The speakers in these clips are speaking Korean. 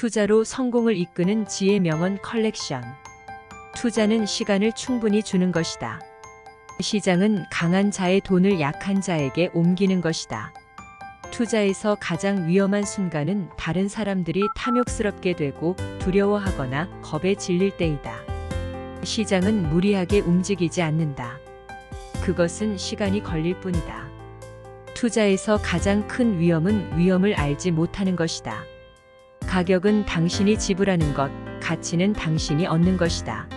투자로 성공을 이끄는 지혜 명언 컬렉션. 투자는 시간을 충분히 주는 것이다. 시장은 강한 자의 돈을 약한 자에게 옮기는 것이다. 투자에서 가장 위험한 순간은 다른 사람들이 탐욕스럽게 되고 두려워하거나 겁에 질릴 때이다. 시장은 무리하게 움직이지 않는다. 그것은 시간이 걸릴 뿐이다. 투자에서 가장 큰 위험은 위험을 알지 못하는 것이다. 가격은 당신이 지불하는 것, 가치는 당신이 얻는 것이다.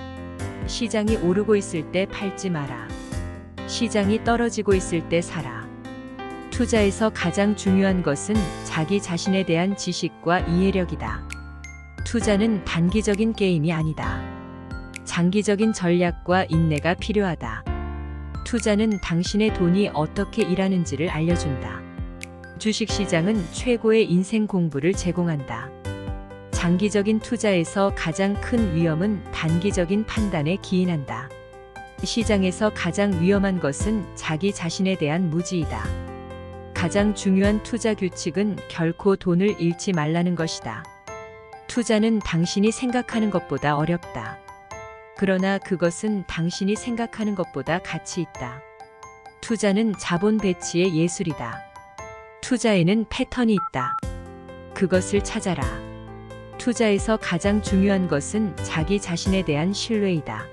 시장이 오르고 있을 때 팔지 마라. 시장이 떨어지고 있을 때 사라. 투자에서 가장 중요한 것은 자기 자신에 대한 지식과 이해력이다. 투자는 단기적인 게임이 아니다. 장기적인 전략과 인내가 필요하다. 투자는 당신의 돈이 어떻게 일하는지를 알려준다. 주식시장은 최고의 인생 공부를 제공한다. 장기적인 투자에서 가장 큰 위험은 단기적인 판단에 기인한다. 시장에서 가장 위험한 것은 자기 자신에 대한 무지이다. 가장 중요한 투자 규칙은 결코 돈을 잃지 말라는 것이다. 투자는 당신이 생각하는 것보다 어렵다. 그러나 그것은 당신이 생각하는 것보다 가치 있다. 투자는 자본 배치의 예술이다. 투자에는 패턴이 있다. 그것을 찾아라. 투자에서 가장 중요한 것은 자기 자신에 대한 신뢰이다.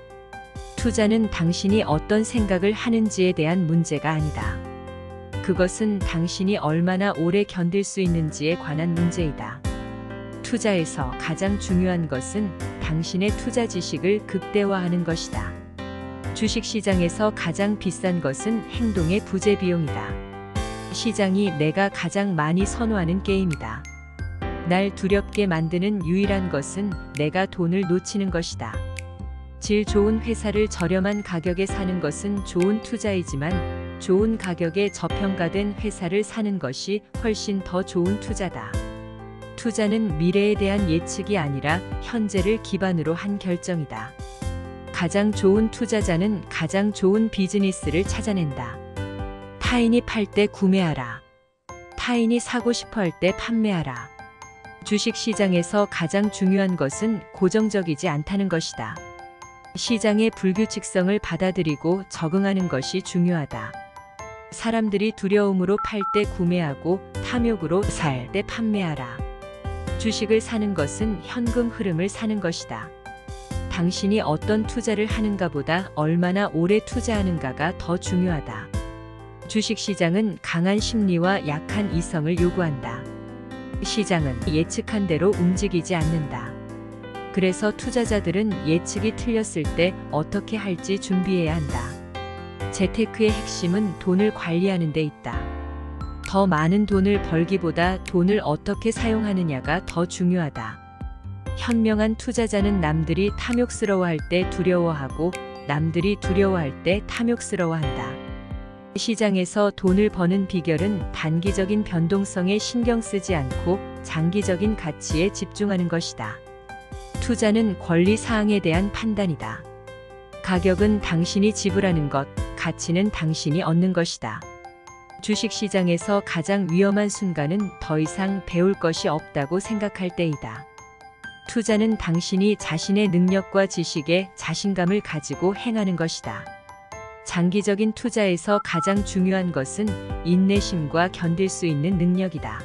투자는 당신이 어떤 생각을 하는지에 대한 문제가 아니다. 그것은 당신이 얼마나 오래 견딜 수 있는지에 관한 문제이다. 투자에서 가장 중요한 것은 당신의 투자 지식을 극대화하는 것이다. 주식시장에서 가장 비싼 것은 행동의 부재 비용이다. 시장이 내가 가장 많이 선호하는 게임이다. 날 두렵게 만드는 유일한 것은 내가 돈을 놓치는 것이다. 질 좋은 회사를 저렴한 가격에 사는 것은 좋은 투자이지만 좋은 가격에 저평가된 회사를 사는 것이 훨씬 더 좋은 투자다. 투자는 미래에 대한 예측이 아니라 현재를 기반으로 한 결정이다. 가장 좋은 투자자는 가장 좋은 비즈니스를 찾아낸다. 타인이 팔 때 구매하라. 타인이 사고 싶어 할 때 판매하라. 주식시장에서 가장 중요한 것은 고정적이지 않다는 것이다. 시장의 불규칙성을 받아들이고 적응하는 것이 중요하다. 사람들이 두려움으로 팔 때 구매하고 탐욕으로 살 때 판매하라. 주식을 사는 것은 현금 흐름을 사는 것이다. 당신이 어떤 투자를 하는가보다 얼마나 오래 투자하는가가 더 중요하다. 주식시장은 강한 심리와 약한 이성을 요구한다. 시장은 예측한 대로 움직이지 않는다. 그래서 투자자들은 예측이 틀렸을 때 어떻게 할지 준비해야 한다. 재테크의 핵심은 돈을 관리하는 데 있다. 더 많은 돈을 벌기보다 돈을 어떻게 사용하느냐가 더 중요하다. 현명한 투자자는 남들이 탐욕스러워할 때 두려워하고 남들이 두려워할 때 탐욕스러워한다. 시장에서 돈을 버는 비결은 단기적인 변동성에 신경 쓰지 않고 장기적인 가치에 집중하는 것이다. 투자는 권리 사항에 대한 판단이다. 가격은 당신이 지불하는 것, 가치는 당신이 얻는 것이다. 주식시장에서 가장 위험한 순간은 더 이상 배울 것이 없다고 생각할 때이다. 투자는 당신이 자신의 능력과 지식에 자신감을 가지고 행하는 것이다. 장기적인 투자에서 가장 중요한 것은 인내심과 견딜 수 있는 능력이다.